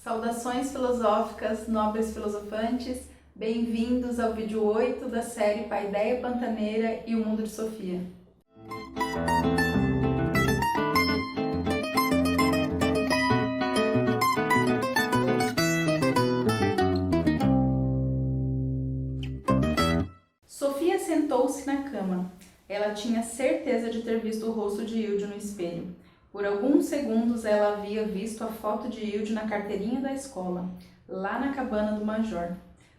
Saudações filosóficas, nobres filosofantes, bem-vindos ao vídeo 8 da série Paideia Pantaneira e o Mundo de Sofia. Sofia sentou-se na cama. Ela tinha certeza de ter visto o rosto de Hilde no espelho. Por alguns segundos ela havia visto a foto de Hilde na carteirinha da escola, lá na cabana do Major.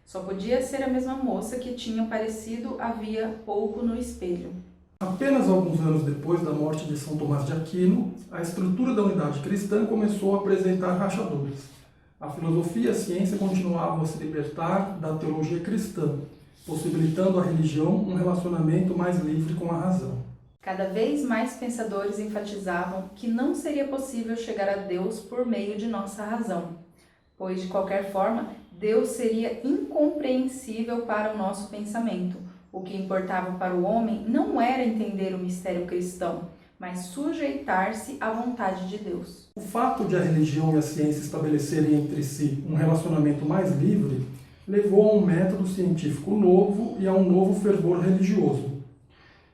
Só podia ser a mesma moça que tinha aparecido havia pouco no espelho. Apenas alguns anos depois da morte de São Tomás de Aquino, a estrutura da unidade cristã começou a apresentar rachadores. A filosofia e a ciência continuavam a se libertar da teologia cristã, possibilitando à religião um relacionamento mais livre com a razão. Cada vez mais pensadores enfatizavam que não seria possível chegar a Deus por meio de nossa razão, pois, de qualquer forma, Deus seria incompreensível para o nosso pensamento. O que importava para o homem não era entender o mistério cristão, mas sujeitar-se à vontade de Deus. O fato de a religião e a ciência estabelecerem entre si um relacionamento mais livre levou a um método científico novo e a um novo fervor religioso.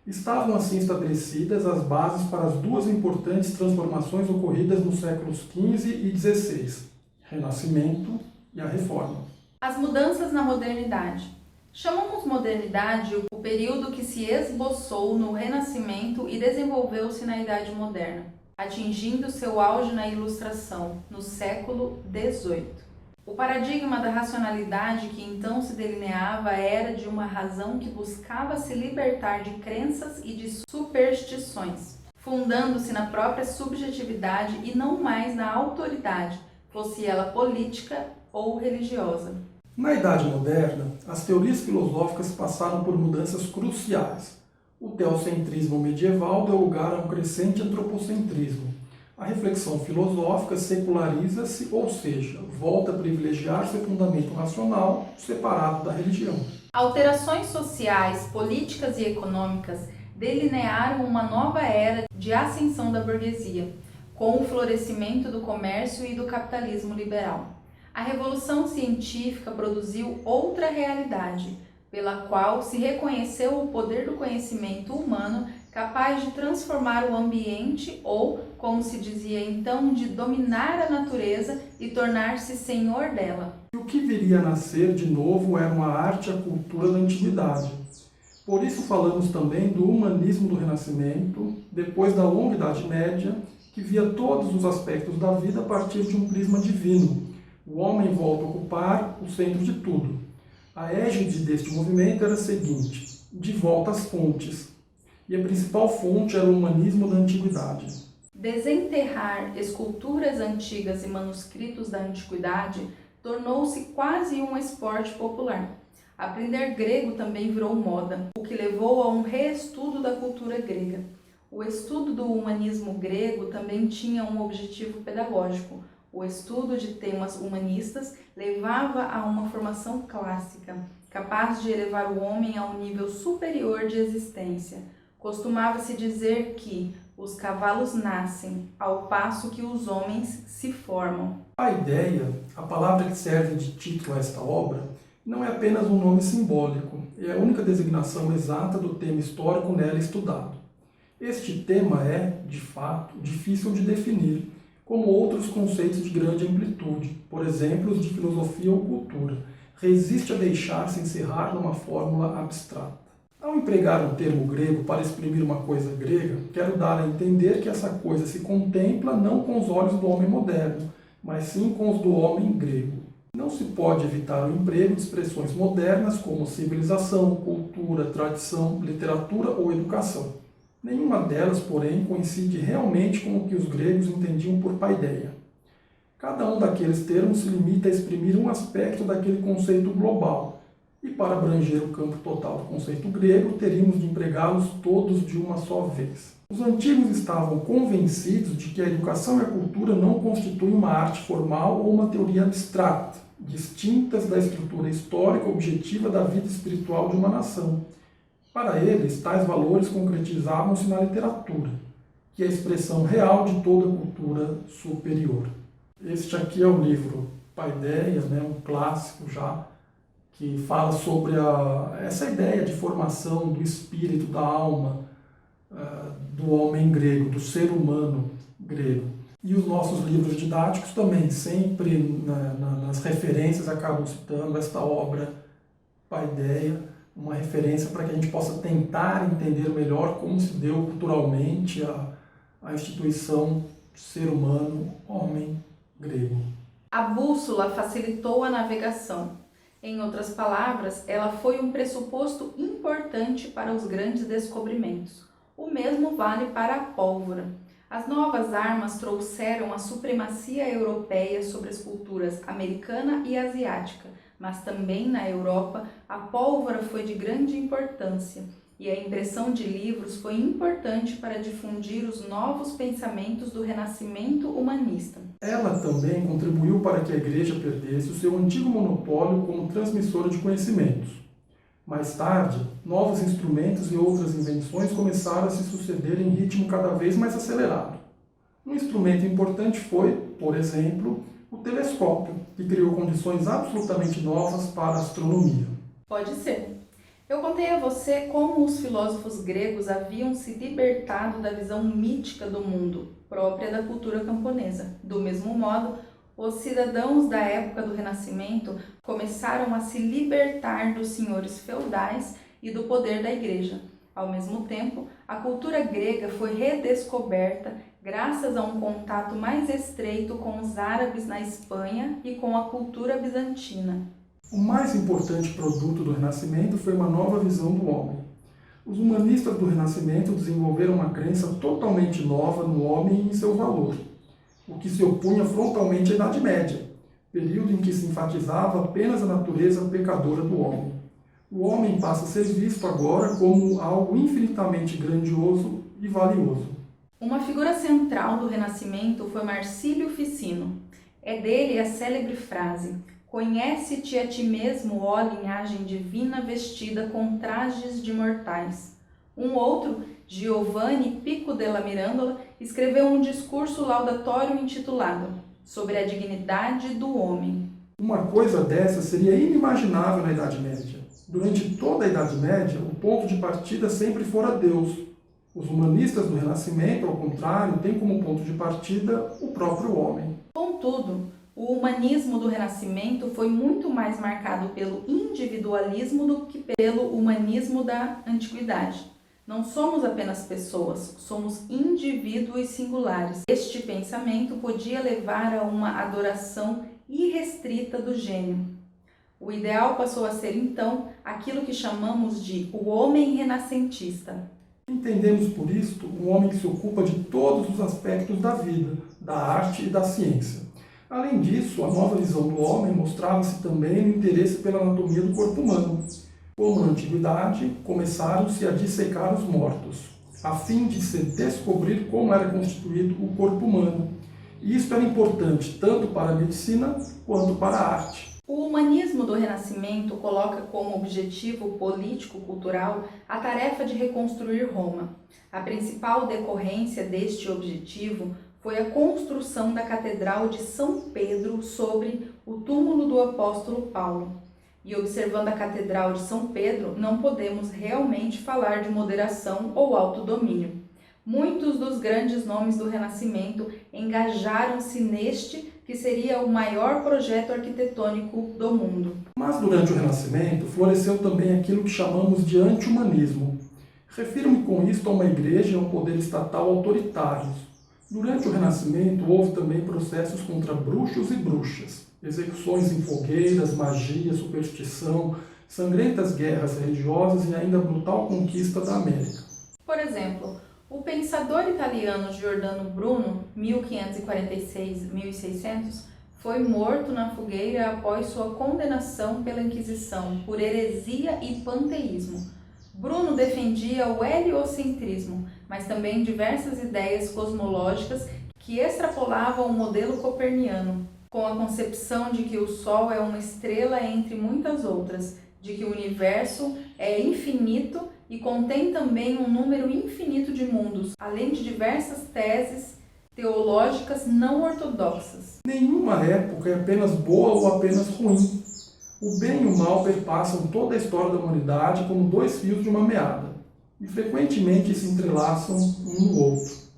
Estavam assim estabelecidas as bases para as duas importantes transformações ocorridas nos séculos XV e XVI, Renascimento e a Reforma. As mudanças na modernidade. Chamamos modernidade o período que se esboçou no Renascimento e desenvolveu-se na Idade Moderna, atingindo seu auge na Ilustração, no século XVIII. O paradigma da racionalidade que então se delineava era de uma razão que buscava se libertar de crenças e de superstições, fundando-se na própria subjetividade e não mais na autoridade, fosse ela política ou religiosa. Na Idade Moderna, as teorias filosóficas passaram por mudanças cruciais. O teocentrismo medieval deu lugar a um crescente antropocentrismo. A reflexão filosófica seculariza-se, ou seja, volta a privilegiar seu fundamento racional, separado da religião. Alterações sociais, políticas e econômicas delinearam uma nova era de ascensão da burguesia, com o florescimento do comércio e do capitalismo liberal. A revolução científica produziu outra realidade, pela qual se reconheceu o poder do conhecimento humano capaz de transformar o ambiente ou, como se dizia então, de dominar a natureza e tornar-se senhor dela. E o que viria a nascer de novo eram a arte e a cultura da antiguidade. Por isso falamos também do humanismo do Renascimento, depois da longa Idade Média, que via todos os aspectos da vida a partir de um prisma divino. O homem volta a ocupar o centro de tudo. A égide deste movimento era a seguinte: de volta às fontes. E a principal fonte era o humanismo da antiguidade. Desenterrar esculturas antigas e manuscritos da antiguidade tornou-se quase um esporte popular. Aprender grego também virou moda, o que levou a um reestudo da cultura grega. O estudo do humanismo grego também tinha um objetivo pedagógico. O estudo de temas humanistas levava a uma formação clássica, capaz de elevar o homem a um nível superior de existência. Costumava-se dizer que os cavalos nascem, ao passo que os homens se formam. A ideia, a palavra que serve de título a esta obra, não é apenas um nome simbólico, é a única designação exata do tema histórico nela estudado. Este tema é, de fato, difícil de definir, como outros conceitos de grande amplitude, por exemplo, os de filosofia ou cultura, resiste a deixar-se encerrar numa fórmula abstrata. Ao empregar um termo grego para exprimir uma coisa grega, quero dar a entender que essa coisa se contempla não com os olhos do homem moderno, mas sim com os do homem grego. Não se pode evitar o emprego de expressões modernas como civilização, cultura, tradição, literatura ou educação. Nenhuma delas, porém, coincide realmente com o que os gregos entendiam por paideia. Cada um daqueles termos se limita a exprimir um aspecto daquele conceito global, e para abranger o campo total do conceito grego, teríamos de empregá-los todos de uma só vez. Os antigos estavam convencidos de que a educação e a cultura não constituem uma arte formal ou uma teoria abstrata, distintas da estrutura histórica objetiva da vida espiritual de uma nação. Para eles, tais valores concretizavam-se na literatura, que é a expressão real de toda cultura superior. Este aqui é o livro Paideia, né, um clássico já, que fala sobre essa ideia de formação do espírito, da alma, do homem grego, do ser humano grego. E os nossos livros didáticos também, sempre nas referências, acabam citando esta obra Paideia, uma referência para que a gente possa tentar entender melhor como se deu culturalmente a instituição ser humano, homem grego. A bússola facilitou a navegação. Em outras palavras, ela foi um pressuposto importante para os grandes descobrimentos. O mesmo vale para a pólvora. As novas armas trouxeram a supremacia europeia sobre as culturas americana e asiática, mas também na Europa a pólvora foi de grande importância e a impressão de livros foi importante para difundir os novos pensamentos do renascimento humanista. Ela também contribuiu para que a Igreja perdesse o seu antigo monopólio como transmissora de conhecimentos. Mais tarde, novos instrumentos e outras invenções começaram a se suceder em ritmo cada vez mais acelerado. Um instrumento importante foi, por exemplo, o telescópio, que criou condições absolutamente novas para a astronomia. Pode ser. Eu contei a você como os filósofos gregos haviam se libertado da visão mítica do mundo, própria da cultura camponesa. Do mesmo modo, os cidadãos da época do Renascimento começaram a se libertar dos senhores feudais e do poder da Igreja. Ao mesmo tempo, a cultura grega foi redescoberta graças a um contato mais estreito com os árabes na Espanha e com a cultura bizantina. O mais importante produto do Renascimento foi uma nova visão do homem. Os humanistas do Renascimento desenvolveram uma crença totalmente nova no homem e em seu valor, o que se opunha frontalmente à Idade Média, período em que se enfatizava apenas a natureza pecadora do homem. O homem passa a ser visto agora como algo infinitamente grandioso e valioso. Uma figura central do Renascimento foi Marcílio Ficino. É dele a célebre frase: "Conhece-te a ti mesmo, ó linhagem divina vestida com trajes de mortais." Um outro, Giovanni Pico della Mirandola, escreveu um discurso laudatório intitulado "Sobre a dignidade do homem." Uma coisa dessa seria inimaginável na Idade Média. Durante toda a Idade Média, o ponto de partida sempre fora Deus. Os humanistas do Renascimento, ao contrário, têm como ponto de partida o próprio homem. Contudo, o humanismo do Renascimento foi muito mais marcado pelo individualismo do que pelo humanismo da Antiguidade. Não somos apenas pessoas, somos indivíduos singulares. Este pensamento podia levar a uma adoração irrestrita do gênio. O ideal passou a ser, então, aquilo que chamamos de o homem renascentista. Entendemos por isto um homem que se ocupa de todos os aspectos da vida, da arte e da ciência. Além disso, a nova visão do homem mostrava-se também no interesse pela anatomia do corpo humano. Como na antiguidade, começaram-se a dissecar os mortos, a fim de se descobrir como era constituído o corpo humano. E isso era importante tanto para a medicina quanto para a arte. O humanismo do Renascimento coloca como objetivo político-cultural a tarefa de reconstruir Roma. A principal decorrência deste objetivo foi a construção da Catedral de São Pedro sobre o túmulo do apóstolo Paulo. E observando a Catedral de São Pedro, não podemos realmente falar de moderação ou autodomínio. Muitos dos grandes nomes do Renascimento engajaram-se neste, que seria o maior projeto arquitetônico do mundo. Mas durante o Renascimento floresceu também aquilo que chamamos de anti-humanismo. Refiro-me com isto a uma igreja e a um poder estatal autoritários. Durante o Renascimento houve também processos contra bruxos e bruxas, execuções em fogueiras, magia, superstição, sangrentas guerras religiosas e ainda a brutal conquista da América. Por exemplo, o pensador italiano Giordano Bruno, 1546-1600, foi morto na fogueira após sua condenação pela Inquisição por heresia e panteísmo. Bruno defendia o heliocentrismo, mas também diversas ideias cosmológicas que extrapolavam o modelo coperniano, com a concepção de que o Sol é uma estrela entre muitas outras, de que o universo é infinito e contém também um número infinito de mundos, além de diversas teses teológicas não ortodoxas. Nenhuma época é apenas boa ou apenas ruim. O bem e o mal perpassam toda a história da humanidade como dois fios de uma meada, e frequentemente se entrelaçam um no outro.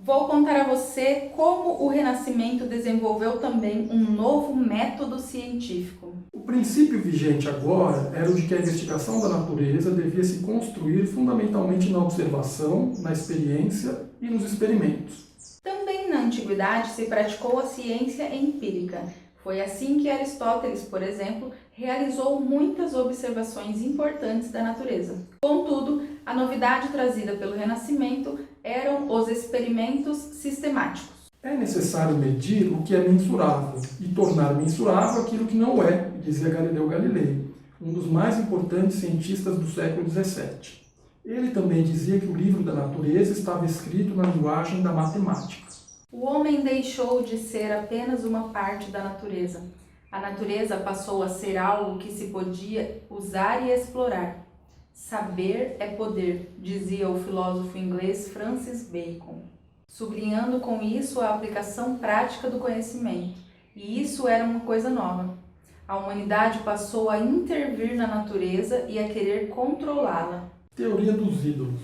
Vou contar a você como o Renascimento desenvolveu também um novo método científico. O princípio vigente agora era o de que a investigação da natureza devia se construir fundamentalmente na observação, na experiência e nos experimentos. Também na antiguidade se praticou a ciência empírica. Foi assim que Aristóteles, por exemplo, realizou muitas observações importantes da natureza. Contudo, a novidade trazida pelo Renascimento eram os experimentos sistemáticos. É necessário medir o que é mensurável e tornar mensurável aquilo que não é, dizia Galileu Galilei, um dos mais importantes cientistas do século XVII. Ele também dizia que o livro da natureza estava escrito na linguagem da matemática. O homem deixou de ser apenas uma parte da natureza. A natureza passou a ser algo que se podia usar e explorar. Saber é poder, dizia o filósofo inglês Francis Bacon, sublinhando com isso a aplicação prática do conhecimento. E isso era uma coisa nova. A humanidade passou a intervir na natureza e a querer controlá-la. Teoria dos ídolos.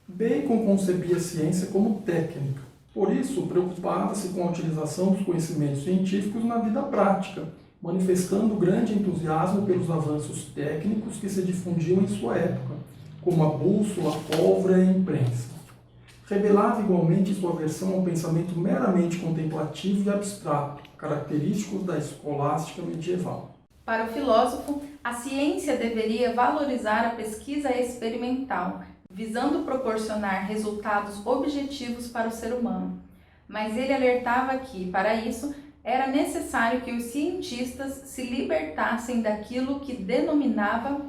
Bacon concebia a ciência como técnica, por isso preocupava-se com a utilização dos conhecimentos científicos na vida prática, manifestando grande entusiasmo pelos avanços técnicos que se difundiam em sua época, como a bússola, a pólvora e a imprensa. Revelava igualmente sua aversão ao pensamento meramente contemplativo e abstrato, característicos da escolástica medieval. Para o filósofo, a ciência deveria valorizar a pesquisa experimental, visando proporcionar resultados objetivos para o ser humano. Mas ele alertava que, para isso, era necessário que os cientistas se libertassem daquilo que denominava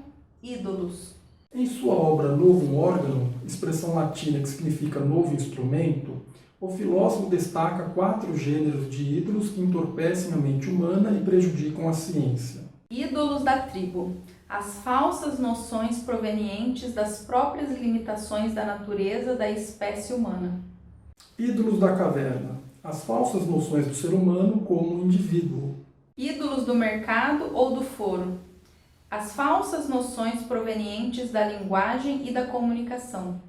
ídolos. Em sua obra Novum Organum, expressão latina que significa novo instrumento, o filósofo destaca 4 gêneros de ídolos que entorpecem a mente humana e prejudicam a ciência. Ídolos da tribo. As falsas noções provenientes das próprias limitações da natureza da espécie humana. Ídolos da caverna. As falsas noções do ser humano como indivíduo. Ídolos do mercado ou do foro. As falsas noções provenientes da linguagem e da comunicação.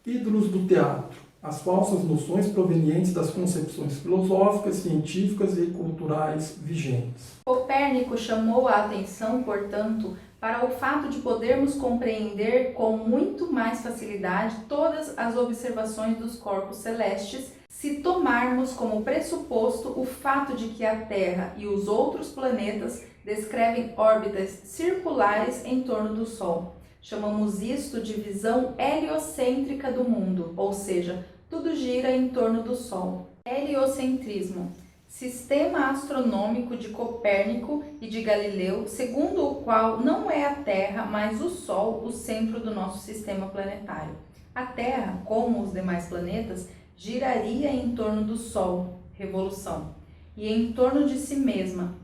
Ídolos do teatro. As falsas noções provenientes das concepções filosóficas, científicas e culturais vigentes. Copérnico chamou a atenção, portanto, para o fato de podermos compreender com muito mais facilidade todas as observações dos corpos celestes, se tomarmos como pressuposto o fato de que a Terra e os outros planetas descrevem órbitas circulares em torno do Sol. Chamamos isto de visão heliocêntrica do mundo, ou seja, tudo gira em torno do Sol. Heliocentrismo. Sistema astronômico de Copérnico e de Galileu, segundo o qual não é a Terra, mas o Sol, o centro do nosso sistema planetário. A Terra, como os demais planetas, giraria em torno do Sol, revolução, e em torno de si mesma,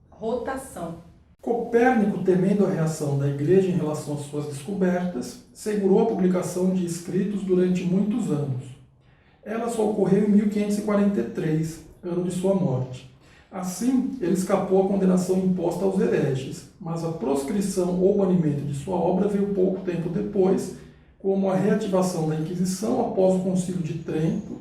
rotação. Copérnico, temendo a reação da Igreja em relação às suas descobertas, segurou a publicação de escritos durante muitos anos. Ela só ocorreu em 1543, ano de sua morte. Assim, ele escapou à condenação imposta aos hereges, mas a proscrição ou banimento de sua obra veio pouco tempo depois, como a reativação da Inquisição após o Concílio de Trento,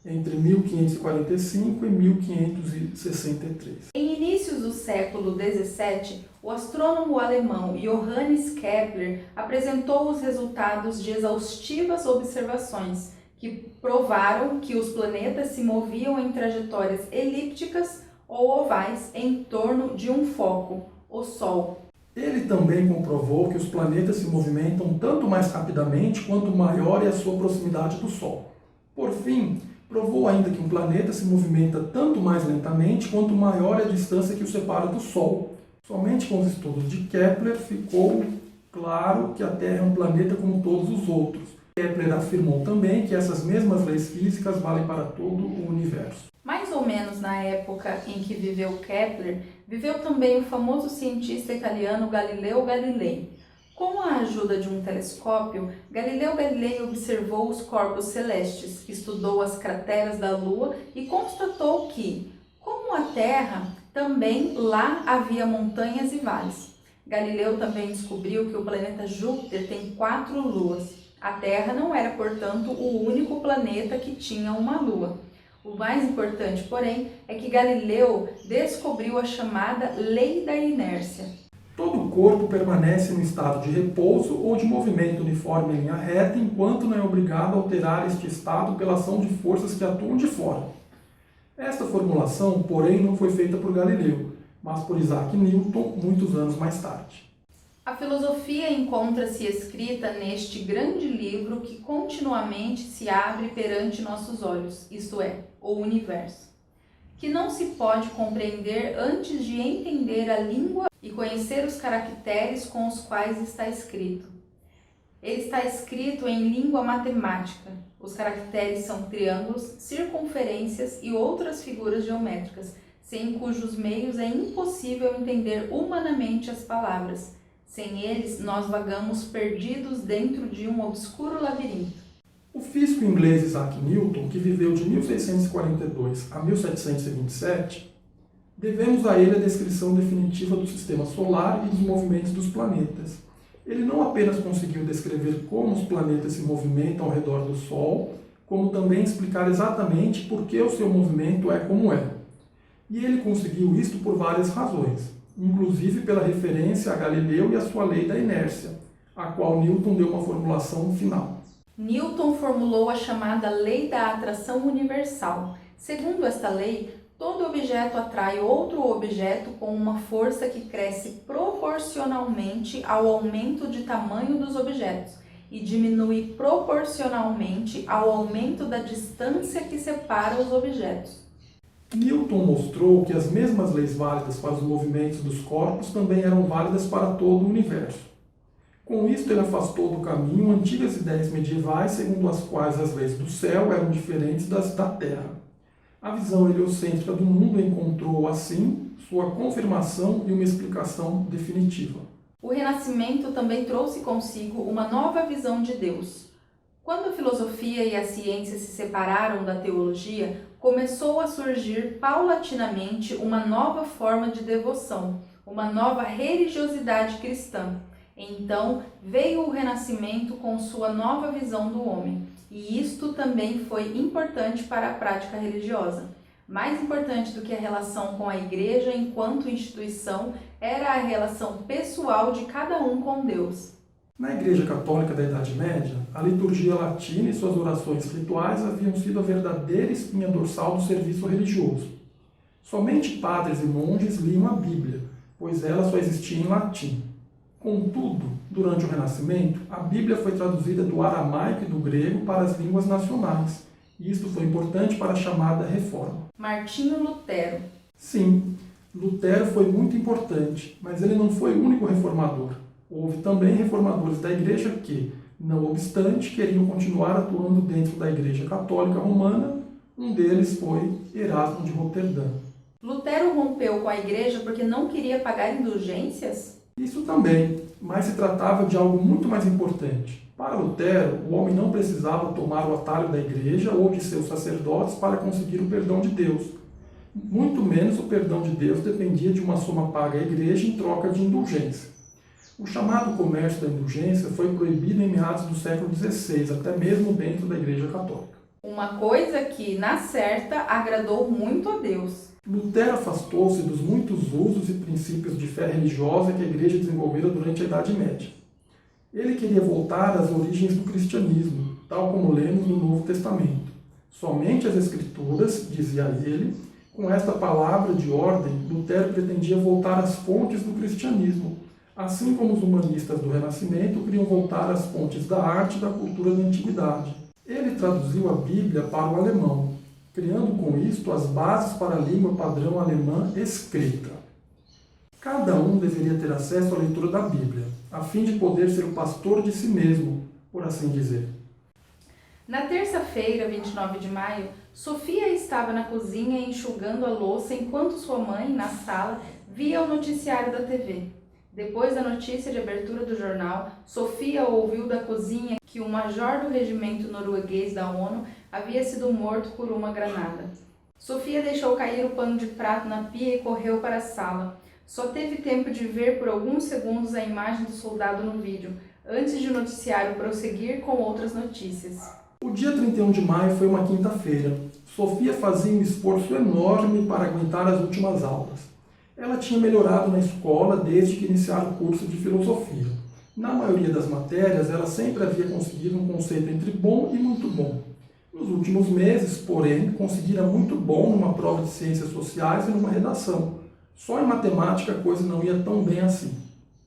entre 1545 e 1563. Em inícios do século XVII, o astrônomo alemão Johannes Kepler apresentou os resultados de exaustivas observações que provaram que os planetas se moviam em trajetórias elípticas ou ovais em torno de um foco, o Sol. Ele também comprovou que os planetas se movimentam tanto mais rapidamente quanto maior é a sua proximidade do Sol. Por fim, provou ainda que um planeta se movimenta tanto mais lentamente quanto maior é a distância que o separa do Sol. Somente com os estudos de Kepler ficou claro que a Terra é um planeta como todos os outros. Kepler afirmou também que essas mesmas leis físicas valem para todo o universo. Mais ou menos na época em que viveu Kepler, viveu também o famoso cientista italiano Galileu Galilei. Com a ajuda de um telescópio, Galileu Galilei observou os corpos celestes, estudou as crateras da Lua e constatou que, como a Terra, também lá havia montanhas e vales. Galileu também descobriu que o planeta Júpiter tem 4 luas. A Terra não era, portanto, o único planeta que tinha uma lua. O mais importante, porém, é que Galileu descobriu a chamada lei da inércia. Todo o corpo permanece no estado de repouso ou de movimento uniforme em linha reta, enquanto não é obrigado a alterar este estado pela ação de forças que atuam de fora. Esta formulação, porém, não foi feita por Galileu, mas por Isaac Newton, muitos anos mais tarde. A filosofia encontra-se escrita neste grande livro que continuamente se abre perante nossos olhos, isto é, o universo, que não se pode compreender antes de entender a língua e conhecer os caracteres com os quais está escrito. Ele está escrito em língua matemática. Os caracteres são triângulos, circunferências e outras figuras geométricas, sem cujos meios é impossível entender humanamente as palavras. Sem eles, nós vagamos perdidos dentro de um obscuro labirinto. O físico inglês Isaac Newton, que viveu de 1642 a 1727, devemos a ele a descrição definitiva do sistema solar e dos movimentos dos planetas. Ele não apenas conseguiu descrever como os planetas se movimentam ao redor do Sol, como também explicar exatamente por que o seu movimento é como é. E ele conseguiu isto por várias razões, inclusive pela referência a Galileu e a sua lei da inércia, a qual Newton deu uma formulação final. Newton formulou a chamada lei da atração universal. Segundo esta lei, todo objeto atrai outro objeto com uma força que cresce proporcionalmente ao aumento de tamanho dos objetos e diminui proporcionalmente ao aumento da distância que separa os objetos. Newton mostrou que as mesmas leis válidas para os movimentos dos corpos também eram válidas para todo o universo. Com isto, ele afastou do caminho antigas ideias medievais segundo as quais as leis do céu eram diferentes das da terra. A visão heliocêntrica do mundo encontrou, assim, sua confirmação e uma explicação definitiva. O Renascimento também trouxe consigo uma nova visão de Deus. Quando a filosofia e a ciência se separaram da teologia, começou a surgir paulatinamente uma nova forma de devoção, uma nova religiosidade cristã. Então veio o Renascimento com sua nova visão do homem, e isto também foi importante para a prática religiosa. Mais importante do que a relação com a Igreja enquanto instituição era a relação pessoal de cada um com Deus. Na Igreja Católica da Idade Média, a liturgia latina e suas orações rituais haviam sido a verdadeira espinha dorsal do serviço religioso. Somente padres e monges liam a Bíblia, pois ela só existia em latim. Contudo, durante o Renascimento, a Bíblia foi traduzida do aramaico e do grego para as línguas nacionais, e isto foi importante para a chamada Reforma. Martinho Lutero. Sim, Lutero foi muito importante, mas ele não foi o único reformador. Houve também reformadores da Igreja que, não obstante, queriam continuar atuando dentro da Igreja Católica Romana. Um deles foi Erasmo de Roterdã. Lutero rompeu com a Igreja porque não queria pagar indulgências? Isso também, mas se tratava de algo muito mais importante. Para Lutero, o homem não precisava tomar o atalho da Igreja ou de seus sacerdotes para conseguir o perdão de Deus. Muito menos o perdão de Deus dependia de uma soma paga à Igreja em troca de indulgência. O chamado comércio da indulgência foi proibido em meados do século XVI, até mesmo dentro da Igreja Católica. Uma coisa que, na certa, agradou muito a Deus. Lutero afastou-se dos muitos usos e princípios de fé religiosa que a Igreja desenvolvera durante a Idade Média. Ele queria voltar às origens do cristianismo, tal como lemos no Novo Testamento. Somente as Escrituras, dizia ele, com esta palavra de ordem, Lutero pretendia voltar às fontes do cristianismo, assim como os humanistas do Renascimento queriam voltar às fontes da arte e da cultura da Antiguidade. Ele traduziu a Bíblia para o alemão, criando com isto as bases para a língua padrão alemã escrita. Cada um deveria ter acesso à leitura da Bíblia, a fim de poder ser o pastor de si mesmo, por assim dizer. Na terça-feira, 29 de maio, Sofia estava na cozinha enxugando a louça enquanto sua mãe, na sala, via o noticiário da TV. Depois da notícia de abertura do jornal, Sofia ouviu da cozinha que um major do regimento norueguês da ONU havia sido morto por uma granada. Sofia deixou cair o pano de prato na pia e correu para a sala. Só teve tempo de ver por alguns segundos a imagem do soldado no vídeo, antes de o noticiário prosseguir com outras notícias. O dia 31 de maio foi uma quinta-feira. Sofia fazia um esforço enorme para aguentar as últimas aulas. Ela tinha melhorado na escola desde que iniciara o curso de filosofia. Na maioria das matérias, ela sempre havia conseguido um conceito entre bom e muito bom. Nos últimos meses, porém, conseguira muito bom numa prova de ciências sociais e numa redação. Só em matemática a coisa não ia tão bem assim.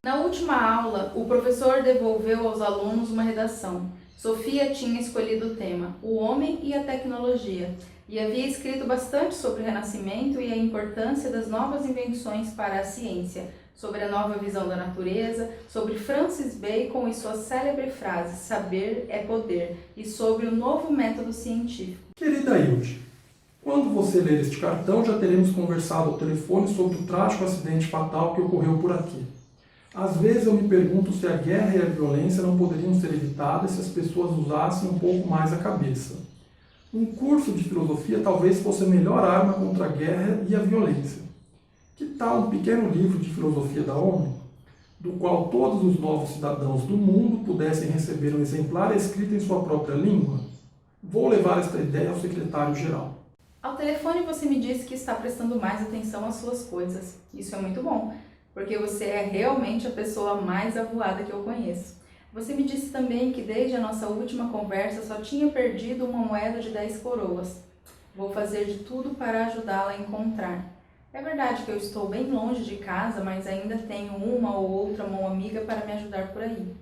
Na última aula, o professor devolveu aos alunos uma redação. Sofia tinha escolhido o tema, o homem e a tecnologia, e havia escrito bastante sobre o Renascimento e a importância das novas invenções para a ciência, sobre a nova visão da natureza, sobre Francis Bacon e sua célebre frase, saber é poder, e sobre o novo método científico. Querida Hilde, quando você ler este cartão, já teremos conversado ao telefone sobre o trágico acidente fatal que ocorreu por aqui. Às vezes eu me pergunto se a guerra e a violência não poderiam ser evitadas se as pessoas usassem um pouco mais a cabeça. Um curso de filosofia talvez fosse a melhor arma contra a guerra e a violência. Que tal um pequeno livro de filosofia da ONU, do qual todos os novos cidadãos do mundo pudessem receber um exemplar escrito em sua própria língua? Vou levar esta ideia ao secretário-geral. Ao telefone você me disse que está prestando mais atenção às suas coisas. Isso é muito bom, porque você é realmente a pessoa mais avoada que eu conheço. Você me disse também que desde a nossa última conversa só tinha perdido uma moeda de 10 coroas. Vou fazer de tudo para ajudá-la a encontrar. É verdade que eu estou bem longe de casa, mas ainda tenho uma ou outra mão amiga para me ajudar por aí.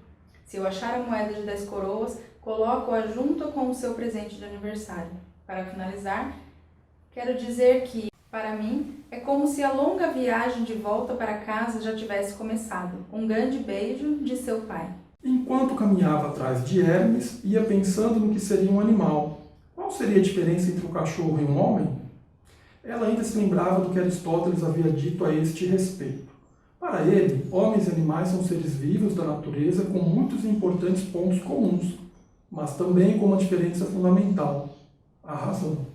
Se eu achar a moeda de 10 coroas, coloco-a junto com o seu presente de aniversário. Para finalizar, quero dizer que, para mim, é como se a longa viagem de volta para casa já tivesse começado. Um grande beijo de seu pai. Enquanto caminhava atrás de Hermes, ia pensando no que seria um animal. Qual seria a diferença entre um cachorro e um homem? Ela ainda se lembrava do que Aristóteles havia dito a este respeito. Para ele, homens e animais são seres vivos da natureza com muitos e importantes pontos comuns, mas também com uma diferença fundamental: a razão.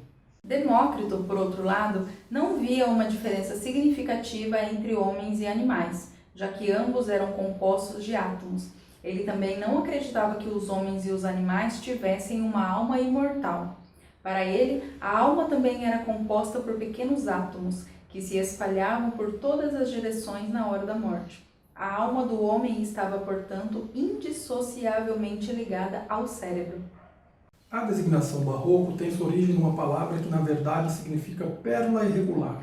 Demócrito, por outro lado, não via uma diferença significativa entre homens e animais, já que ambos eram compostos de átomos. Ele também não acreditava que os homens e os animais tivessem uma alma imortal. Para ele, a alma também era composta por pequenos átomos, que se espalhavam por todas as direções na hora da morte. A alma do homem estava, portanto, indissociavelmente ligada ao cérebro. A designação barroco tem sua origem numa palavra que, na verdade, significa pérola irregular.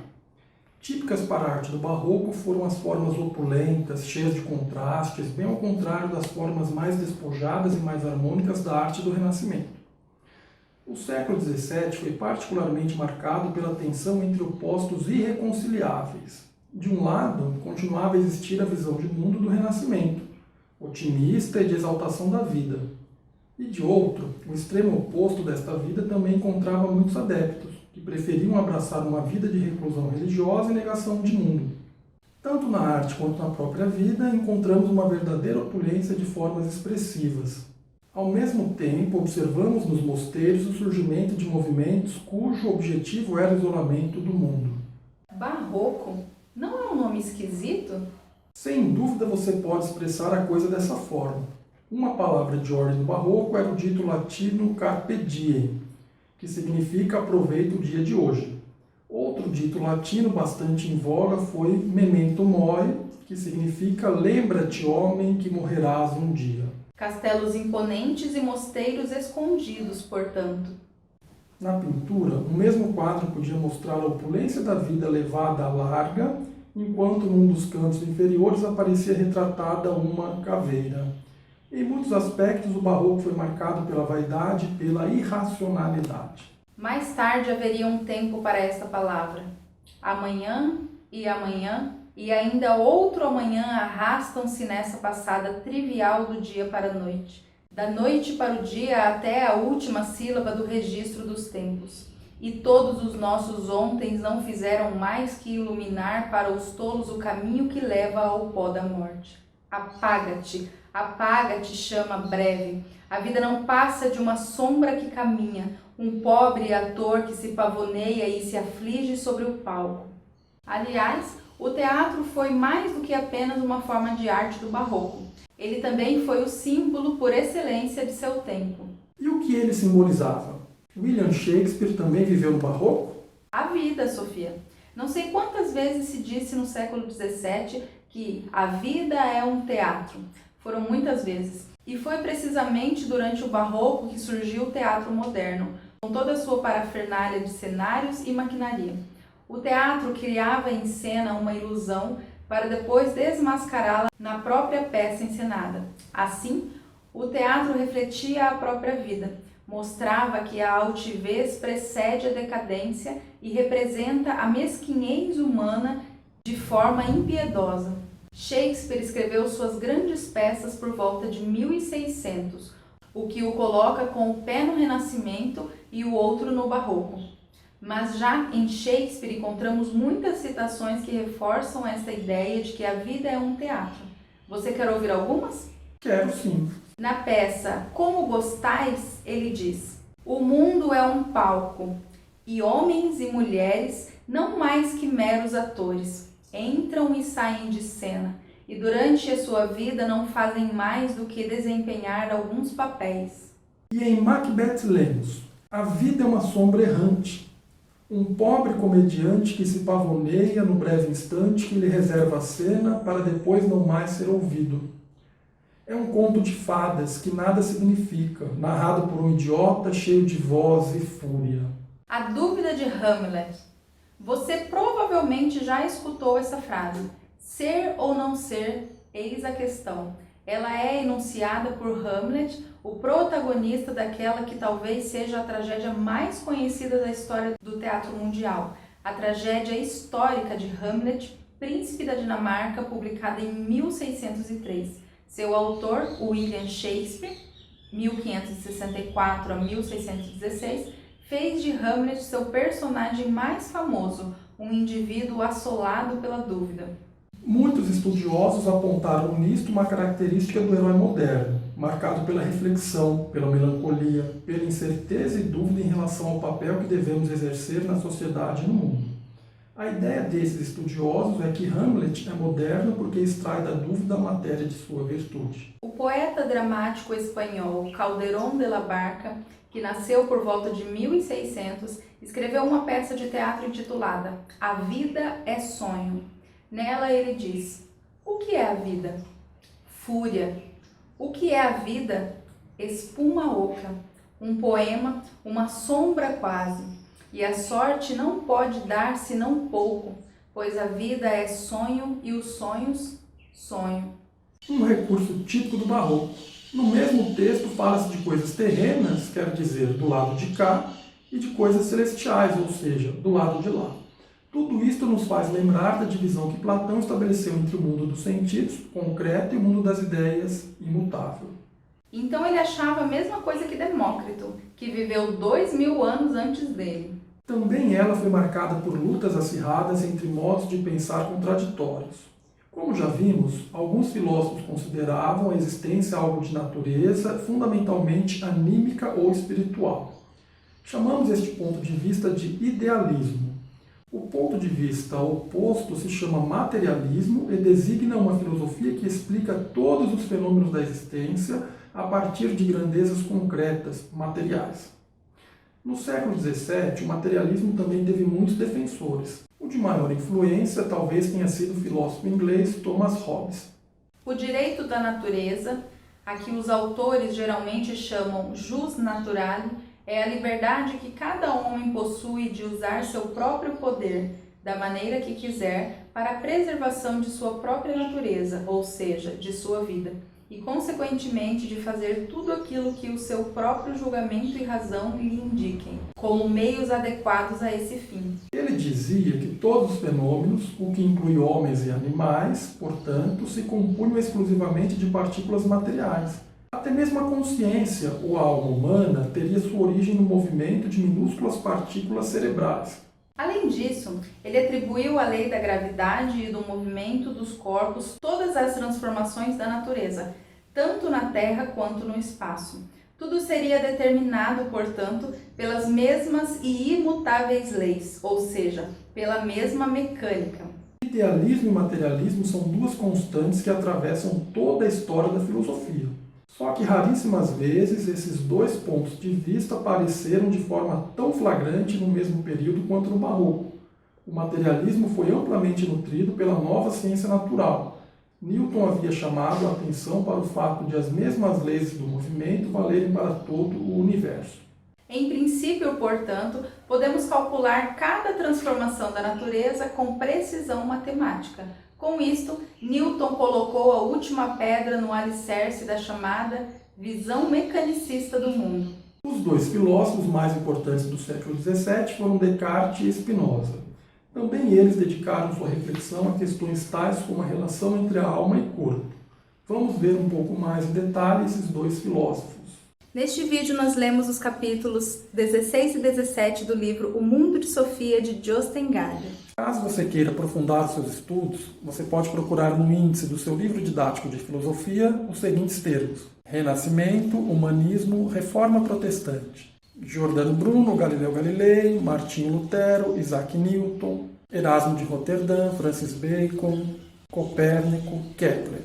Típicas para a arte do barroco foram as formas opulentas, cheias de contrastes, bem ao contrário das formas mais despojadas e mais harmônicas da arte do Renascimento. O século XVII foi particularmente marcado pela tensão entre opostos irreconciliáveis. De um lado, continuava a existir a visão de mundo do Renascimento, otimista e de exaltação da vida. E de outro, o extremo oposto desta vida também encontrava muitos adeptos, que preferiam abraçar uma vida de reclusão religiosa e negação de mundo. Tanto na arte quanto na própria vida, encontramos uma verdadeira opulência de formas expressivas. Ao mesmo tempo, observamos nos mosteiros o surgimento de movimentos cujo objetivo era o isolamento do mundo. Barroco? Não é um nome esquisito? Sem dúvida você pode expressar a coisa dessa forma. Uma palavra de ordem do barroco era o dito latino carpe diem, que significa aproveita o dia de hoje. Outro dito latino bastante em voga foi memento mori, que significa lembra-te, homem, que morrerás um dia. Castelos imponentes e mosteiros escondidos, portanto. Na pintura, o mesmo quadro podia mostrar a opulência da vida levada à larga, enquanto num dos cantos inferiores aparecia retratada uma caveira. Em muitos aspectos, o barroco foi marcado pela vaidade e pela irracionalidade. Mais tarde haveria um tempo para esta palavra. Amanhã e ainda outro amanhã arrastam-se nessa passada trivial do dia para a noite, da noite para o dia até a última sílaba do registro dos tempos. e todos os nossos ontens não fizeram mais que iluminar para os tolos o caminho que leva ao pó da morte. Apaga-te, apaga-te, chama breve. A vida não passa de uma sombra que caminha, um pobre ator que se pavoneia e se aflige sobre o palco. Aliás, o teatro foi mais do que apenas uma forma de arte do barroco. Ele também foi o símbolo por excelência de seu tempo. E o que ele simbolizava? William Shakespeare também viveu no barroco? A vida, Sofia. Não sei quantas vezes se disse no século XVII que a vida é um teatro. Foram muitas vezes. E foi precisamente durante o barroco que surgiu o teatro moderno, com toda a sua parafernália de cenários e maquinaria. O teatro criava em cena uma ilusão para depois desmascará-la na própria peça encenada. Assim, o teatro refletia a própria vida, mostrava que a altivez precede a decadência e representa a mesquinhez humana de forma impiedosa. Shakespeare escreveu suas grandes peças por volta de 1600, o que o coloca com o pé no Renascimento e o outro no Barroco. Mas já em Shakespeare encontramos muitas citações que reforçam essa ideia de que a vida é um teatro. Você quer ouvir algumas? Quero sim. Na peça Como Gostais, ele diz: o mundo é um palco, e homens e mulheres, não mais que meros atores, entram e saem de cena, e durante a sua vida não fazem mais do que desempenhar alguns papéis. E em Macbeth lemos: a vida é uma sombra errante, um pobre comediante que se pavoneia no breve instante que lhe reserva a cena para depois não mais ser ouvido. É um conto de fadas que nada significa, narrado por um idiota cheio de voz e fúria. A dúvida de Hamlet. Você provavelmente já escutou essa frase. Ser ou não ser, eis a questão. Ela é enunciada por Hamlet, o protagonista daquela que talvez seja a tragédia mais conhecida da história do teatro mundial. A tragédia histórica de Hamlet, Príncipe da Dinamarca, publicada em 1603. Seu autor, William Shakespeare, 1564 a 1616, fez de Hamlet seu personagem mais famoso, um indivíduo assolado pela dúvida. Muitos estudiosos apontaram nisto uma característica do herói moderno, marcado pela reflexão, pela melancolia, pela incerteza e dúvida em relação ao papel que devemos exercer na sociedade e no mundo. A ideia desses estudiosos é que Hamlet é moderno porque extrai da dúvida a matéria de sua virtude. O poeta dramático espanhol Calderón de la Barca, que nasceu por volta de 1600, escreveu uma peça de teatro intitulada A Vida é Sonho. Nela ele diz: o que é a vida? Fúria. O que é a vida? Espuma oca. Um poema, uma sombra quase. E a sorte não pode dar senão pouco, pois a vida é sonho e os sonhos, sonho. Um recurso típico do barroco. No mesmo texto fala-se de coisas terrenas, quer dizer, do lado de cá, e de coisas celestiais, ou seja, do lado de lá. Tudo isto nos faz lembrar da divisão que Platão estabeleceu entre o mundo dos sentidos, concreto, e o mundo das ideias, imutável. Então ele achava a mesma coisa que Demócrito, que viveu 2000 anos antes dele. Também ela foi marcada por lutas acirradas entre modos de pensar contraditórios. Como já vimos, alguns filósofos consideravam a existência algo de natureza fundamentalmente anímica ou espiritual. Chamamos este ponto de vista de idealismo. O ponto de vista oposto se chama materialismo e designa uma filosofia que explica todos os fenômenos da existência a partir de grandezas concretas, materiais. No século XVII, o materialismo também teve muitos defensores. O de maior influência talvez tenha sido o filósofo inglês Thomas Hobbes. O direito da natureza, a que os autores geralmente chamam jus naturale, é a liberdade que cada homem possui de usar seu próprio poder, da maneira que quiser, para a preservação de sua própria natureza, ou seja, de sua vida, e consequentemente de fazer tudo aquilo que o seu próprio julgamento e razão lhe indiquem, como meios adequados a esse fim. Ele dizia que todos os fenômenos, o que inclui homens e animais, portanto, se compunham exclusivamente de partículas materiais, Até mesmo a consciência ou a alma humana teria sua origem no movimento de minúsculas partículas cerebrais. Além disso, ele atribuiu à lei da gravidade e do movimento dos corpos todas as transformações da natureza, tanto na Terra quanto no espaço. Tudo seria determinado, portanto, pelas mesmas e imutáveis leis, ou seja, pela mesma mecânica. Idealismo e materialismo são duas constantes que atravessam toda a história da filosofia. Só que raríssimas vezes esses dois pontos de vista apareceram de forma tão flagrante no mesmo período quanto no Barroco. O materialismo foi amplamente nutrido pela nova ciência natural. Newton havia chamado a atenção para o fato de as mesmas leis do movimento valerem para todo o universo. Em princípio, portanto, podemos calcular cada transformação da natureza com precisão matemática. Com isto, Newton colocou a última pedra no alicerce da chamada visão mecanicista do mundo. Os dois filósofos mais importantes do século XVII foram Descartes e Spinoza. Também eles dedicaram sua reflexão a questões tais como a relação entre a alma e corpo. Vamos ver um pouco mais em detalhe esses dois filósofos. Neste vídeo nós lemos os capítulos 16 e 17 do livro O Mundo de Sofia, de Jostein Gaarder. Caso você queira aprofundar seus estudos, você pode procurar no índice do seu livro didático de filosofia os seguintes termos: Renascimento, Humanismo, Reforma Protestante. Giordano Bruno, Galileu Galilei, Martinho Lutero, Isaac Newton, Erasmo de Roterdã, Francis Bacon, Copérnico, Kepler.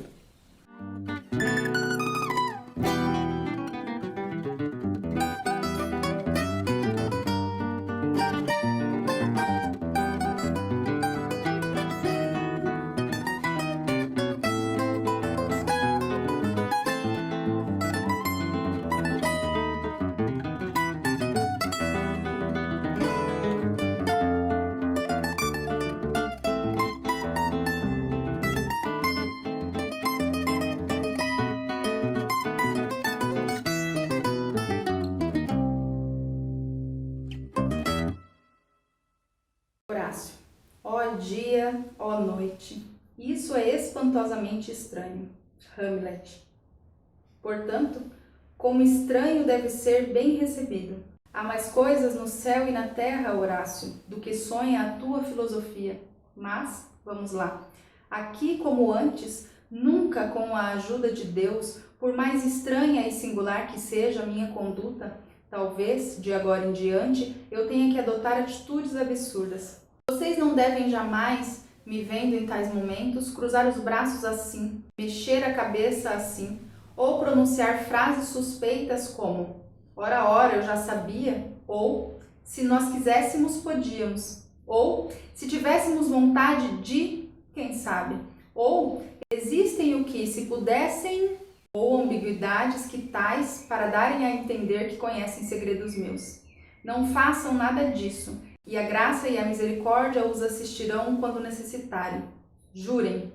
Horácio. Ó dia, ó noite, isso é espantosamente estranho. Hamlet. Portanto, como estranho deve ser bem recebido. Há mais coisas no céu e na terra, Horácio, do que sonha a tua filosofia. Mas, vamos lá. Aqui, como antes, nunca com a ajuda de Deus, por mais estranha e singular que seja a minha conduta, talvez, de agora em diante, eu tenha que adotar atitudes absurdas. Vocês não devem jamais, me vendo em tais momentos, cruzar os braços assim, mexer a cabeça assim, ou pronunciar frases suspeitas como ora, ora, eu já sabia, ou se nós quiséssemos, podíamos, ou se tivéssemos vontade de, quem sabe, ou existem o que, se pudessem, ou ambiguidades que tais para darem a entender que conhecem segredos meus. Não façam nada disso, e a graça e a misericórdia os assistirão quando necessitarem. Jurem.